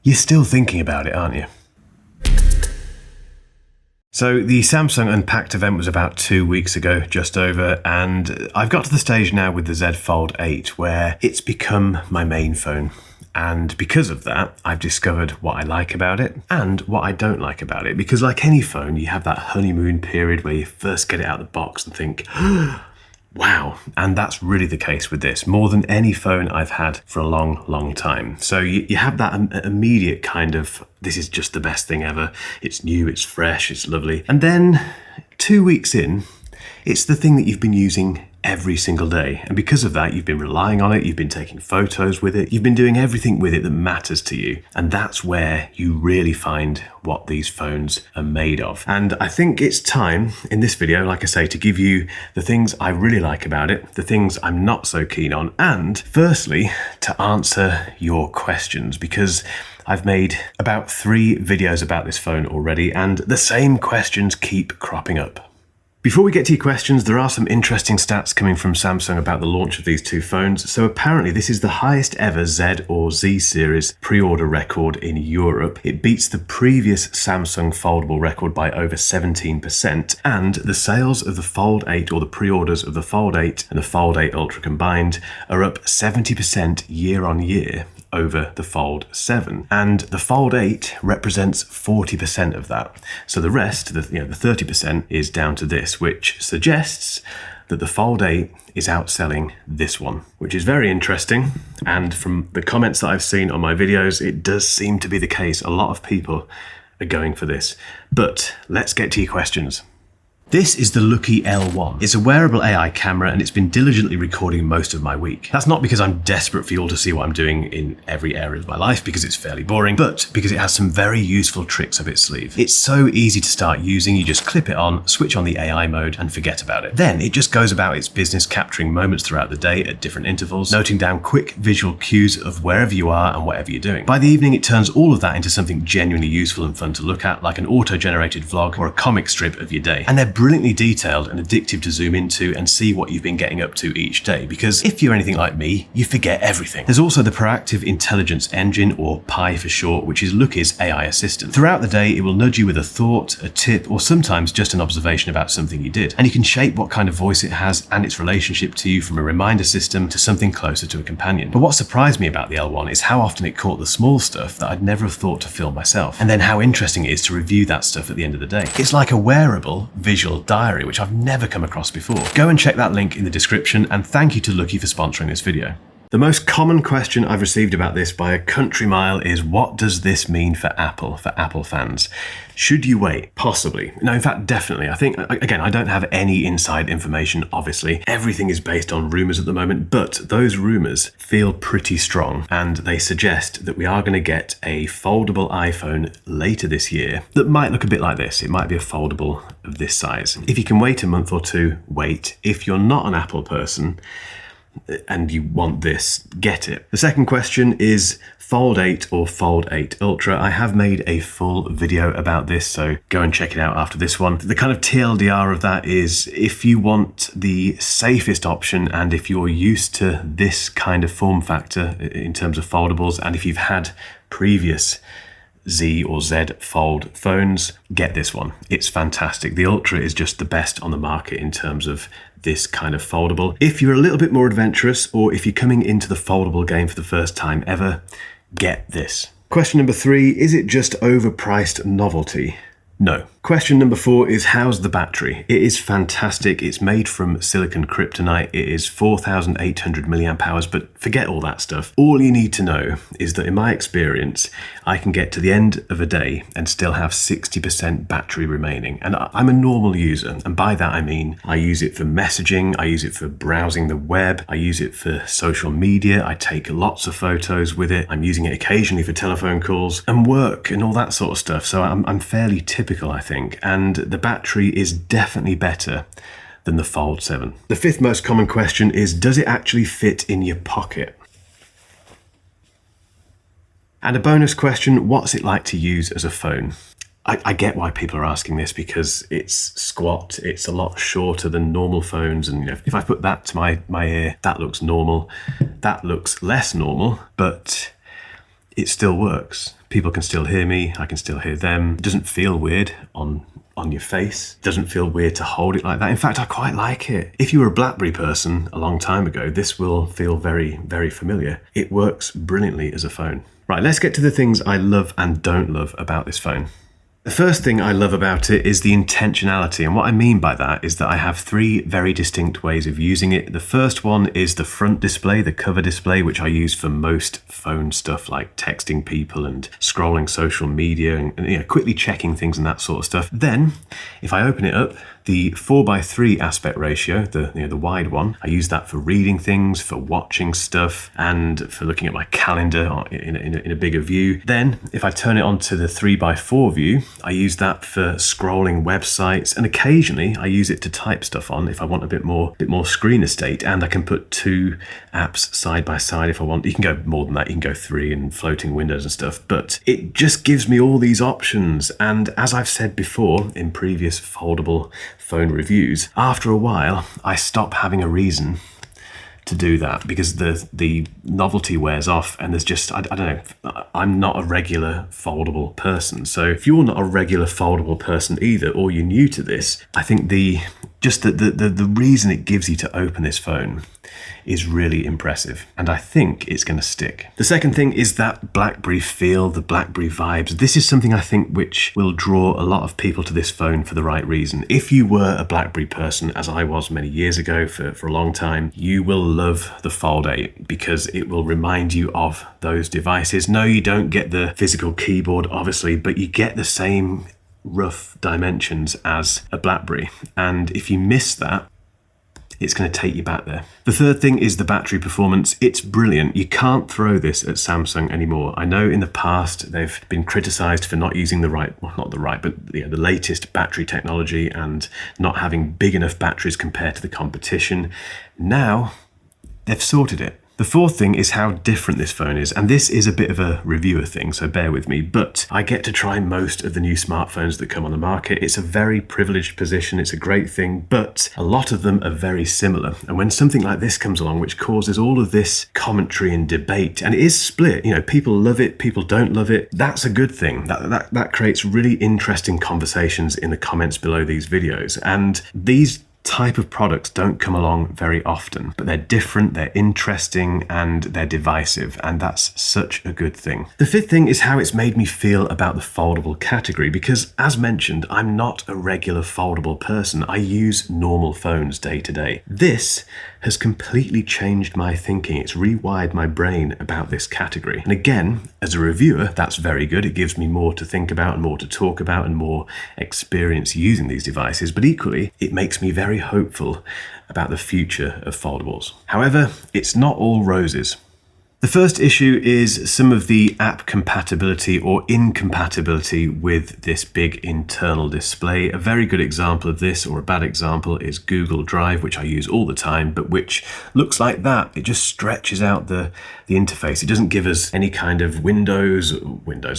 you're still thinking about it, aren't you? So the Samsung Unpacked event was about 2 weeks ago, just over, and I've got to the stage now with the Z Fold 8 where it's become my main phone. And because of that, I've discovered what I like about it and what I don't like about it. Because like any phone, you have that honeymoon period where you first get it out of the box and think, wow. And that's really the case with this, more than any phone I've had for a long, long time. So you have that immediate kind of, this is just the best thing ever. It's new, it's fresh, it's lovely. And then 2 weeks in, it's the thing that you've been using every single day. And because of that, you've been relying on it, you've been taking photos with it, you've been doing everything with it that matters to you. And that's where you really find what these phones are made of. And I think it's time in this video, like I say, to give you the things I really like about it, the things I'm not so keen on, and firstly, to answer your questions, because I've made about 3 videos about this phone already, and the same questions keep cropping up. Before we get to your questions, there are some interesting stats coming from Samsung about the launch of these 2 phones. So apparently this is the highest ever Z or Z series pre-order record in Europe. It beats the previous Samsung foldable record by over 17%. And the sales of the Fold 8, or the pre-orders of the Fold 8 and the Fold 8 Ultra combined, are up 70% year on year over the Fold 7. And the Fold 8 represents 40% of that. So the rest, the 30%, is down to this, which suggests that the Fold 8 is outselling this one, which is very interesting. And from the comments that I've seen on my videos, it does seem to be the case. A lot of people are going for this. But let's get to your questions. This is the Lookie L1. It's a wearable AI camera and it's been diligently recording most of my week. That's not because I'm desperate for you all to see what I'm doing in every area of my life, because it's fairly boring, but because it has some very useful tricks up its sleeve. It's so easy to start using. You just clip it on, switch on the AI mode and forget about it. Then it just goes about its business, capturing moments throughout the day at different intervals, noting down quick visual cues of wherever you are and whatever you're doing. By the evening, it turns all of that into something genuinely useful and fun to look at, like an auto-generated vlog or a comic strip of your day. And they're brilliantly detailed and addictive to zoom into and see what you've been getting up to each day, because if you're anything like me, you forget everything. There's also the Proactive Intelligence Engine, or PI for short, which is Lookie's AI assistant. Throughout the day, it will nudge you with a thought, a tip, or sometimes just an observation about something you did. And you can shape what kind of voice it has and its relationship to you, from a reminder system to something closer to a companion. But what surprised me about the L1 is how often it caught the small stuff that I'd never have thought to film myself, and then how interesting it is to review that stuff at the end of the day. It's like a wearable visual diary, which I've never come across before. Go and check that link in the description, and thank you to Lookie for sponsoring this video. The most common question I've received about this by a country mile is, what does this mean for Apple fans? Should you wait? Possibly. No, in fact, definitely. I think, again, I don't have any inside information, obviously. Everything is based on rumors at the moment, but those rumors feel pretty strong, and they suggest that we are going to get a foldable iPhone later this year that might look a bit like this. It might be a foldable of this size. If you can wait a month or two, wait. If you're not an Apple person and you want this, get it. The second question is Fold 8 or Fold 8 Ultra. I have made a full video about this, so go and check it out after this one. The kind of TLDR of that is, if you want the safest option and if you're used to this kind of form factor in terms of foldables, and if you've had previous Z or Z Fold phones, get this one. It's fantastic. The Ultra is just the best on the market in terms of this kind of foldable. If you're a little bit more adventurous, or if you're coming into the foldable game for the first time ever, get this. Question number 3, is it just overpriced novelty? No. Question number 4 is, how's the battery? It is fantastic. It's made from silicon kryptonite. It is 4,800 milliamp hours, but forget all that stuff. All you need to know is that in my experience, I can get to the end of a day and still have 60% battery remaining. And I'm a normal user. And by that, I mean, I use it for messaging. I use it for browsing the web. I use it for social media. I take lots of photos with it. I'm using it occasionally for telephone calls and work and all that sort of stuff. So I'm fairly typical, I think. And the battery is definitely better than the Fold 7. The 5th most common question is, does it actually fit in your pocket? And a bonus question, what's it like to use as a phone? I get why people are asking this, because it's squat, it's a lot shorter than normal phones, and if I put that to my ear, that looks normal, that looks less normal, but it still works. People can still hear me, I can still hear them. It doesn't feel weird on your face. It doesn't feel weird to hold it like that. In fact, I quite like it. If you were a BlackBerry person a long time ago, this will feel very, very familiar. It works brilliantly as a phone. Right, let's get to the things I love and don't love about this phone. The first thing I love about it is the intentionality, and what I mean by that is that I have three very distinct ways of using it. The first one is the front display, the cover display, which I use for most phone stuff like texting people and scrolling social media and quickly checking things and that sort of stuff. Then, if I open it up, the 4:3 aspect ratio, the wide one, I use that for reading things, for watching stuff, and for looking at my calendar in a bigger view. Then, if I turn it on to the 3:4 view, I use that for scrolling websites, and occasionally I use it to type stuff on if I want a bit more screen estate, and I can put two apps side by side if I want. You can go more than that, you can go 3 and floating windows and stuff, but it just gives me all these options. And as I've said before in previous foldable phone reviews, after a while I stop having a reason to do that because the novelty wears off, and there's just I don't know, I'm not a regular foldable person. So if you're not a regular foldable person either, or you're new to this, I think the reason it gives you to open this phone is really impressive, and I think it's going to stick. The second thing is that BlackBerry feel, the BlackBerry vibes. This is something I think which will draw a lot of people to this phone for the right reason. If you were a BlackBerry person, as I was many years ago for a long time, you will love the Fold 8 because it will remind you of those devices. No, you don't get the physical keyboard, obviously, but you get the same rough dimensions as a BlackBerry. And if you miss that, it's going to take you back there. The third thing is the battery performance. It's brilliant. You can't throw this at Samsung anymore. I know in the past they've been criticized for not using the latest battery technology and not having big enough batteries compared to the competition. Now they've sorted it. The fourth thing is how different this phone is, and this is a bit of a reviewer thing, so bear with me, but I get to try most of the new smartphones that come on the market. It's a very privileged position, it's a great thing, but a lot of them are very similar. And when something like this comes along, which causes all of this commentary and debate, and it is split, people love it, people don't love it, that's a good thing. That creates really interesting conversations in the comments below these videos, and these type of products don't come along very often, but they're different, they're interesting, and they're divisive, and that's such a good thing. The fifth thing is how it's made me feel about the foldable category, because as mentioned, I'm not a regular foldable person. I use normal phones day to day. This has completely changed my thinking. It's rewired my brain about this category. And again, as a reviewer, that's very good. It gives me more to think about and more to talk about and more experience using these devices. But equally, it makes me very hopeful about the future of foldables. However, it's not all roses. The first issue is some of the app compatibility or incompatibility with this big internal display. A very good example of this, or a bad example, is Google Drive, which I use all the time, but which looks like that. It just stretches out the interface. It doesn't give us any kind of windows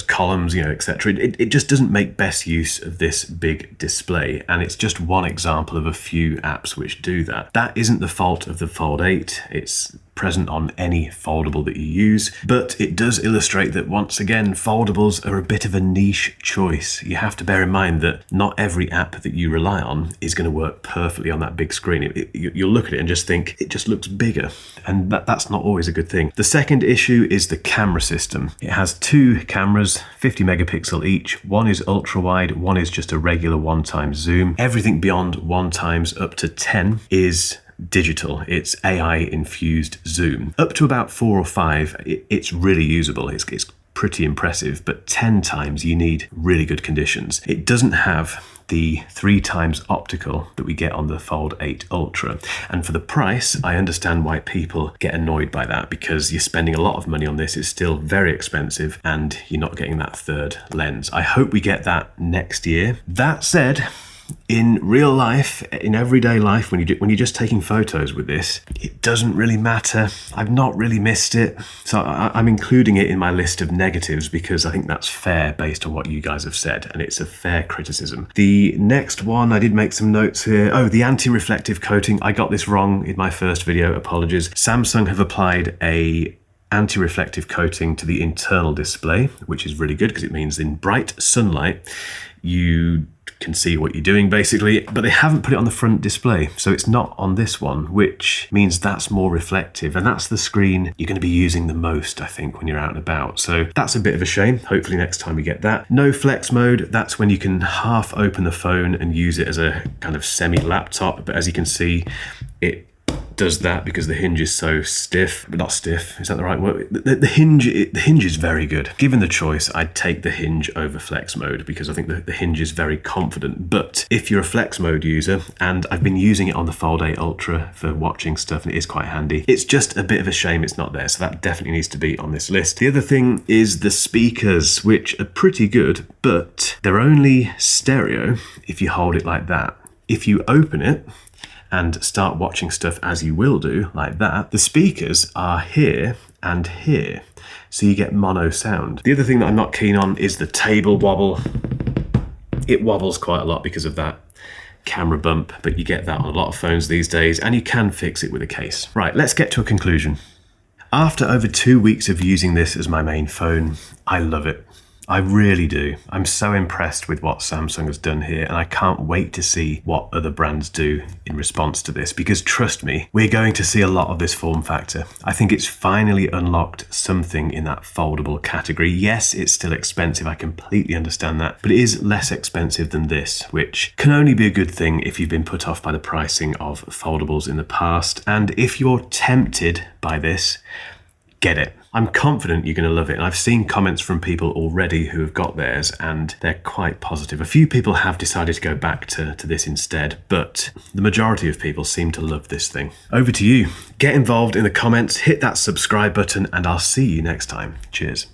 columns, etc. It just doesn't make best use of this big display, and it's just one example of a few apps which do that. That isn't the fault of the Fold 8. It's present on any foldable that you use, but it does illustrate that once again foldables are a bit of a niche choice. You have to bear in mind that not every app that you rely on is going to work perfectly on that big screen. You'll look at it and just think it just looks bigger, and that's not always a good thing. The second issue is the camera system. It has two cameras, 50 megapixel each. One is ultra wide, one is just a regular 1x zoom. Everything beyond 1x up to 10 is digital. It's AI infused zoom. Up to about 4 or 5, it's really usable. It's pretty impressive, but 10 times you need really good conditions. It doesn't have the 3x optical that we get on the Fold 8 Ultra. And for the price, I understand why people get annoyed by that, because you're spending a lot of money on this. It's still very expensive and you're not getting that third lens. I hope we get that next year. That said, in real life, in everyday life, when you're just taking photos with this, it doesn't really matter. I've not really missed it, so I'm including it in my list of negatives because I think that's fair based on what you guys have said, and it's a fair criticism. The next one, I did make some notes here. Oh, the anti-reflective coating. I got this wrong in my first video, apologies. Samsung have applied a anti-reflective coating to the internal display, which is really good because it means in bright sunlight, you can see what you're doing basically, but they haven't put it on the front display. So it's not on this one, which means that's more reflective. And that's the screen you're going to be using the most, I think, when you're out and about. So that's a bit of a shame. Hopefully next time we get that. No flex mode. That's when you can half open the phone and use it as a kind of semi laptop. But as you can see, it does that because the hinge is so stiff, but not stiff, is that the right word? The hinge is very good. Given the choice, I'd take the hinge over flex mode because I think the hinge is very confident. But if you're a flex mode user, and I've been using it on the Fold 8 Ultra for watching stuff and it is quite handy, it's just a bit of a shame it's not there. So that definitely needs to be on this list. The other thing is the speakers, which are pretty good, but they're only stereo if you hold it like that. If you open it and start watching stuff as you will do, like that, the speakers are here and here, so you get mono sound. The other thing that I'm not keen on is the table wobble. It wobbles quite a lot because of that camera bump, but you get that on a lot of phones these days, and you can fix it with a case. Right, let's get to a conclusion. After over 2 weeks of using this as my main phone, I love it. I really do. I'm so impressed with what Samsung has done here, and I can't wait to see what other brands do in response to this, because trust me, we're going to see a lot of this form factor. I think it's finally unlocked something in that foldable category. Yes, it's still expensive, I completely understand that, but it is less expensive than this, which can only be a good thing if you've been put off by the pricing of foldables in the past. And if you're tempted by this, get it. I'm confident you're going to love it. And I've seen comments from people already who have got theirs and they're quite positive. A few people have decided to go back to this instead, but the majority of people seem to love this thing. Over to you. Get involved in the comments, hit that subscribe button, and I'll see you next time. Cheers.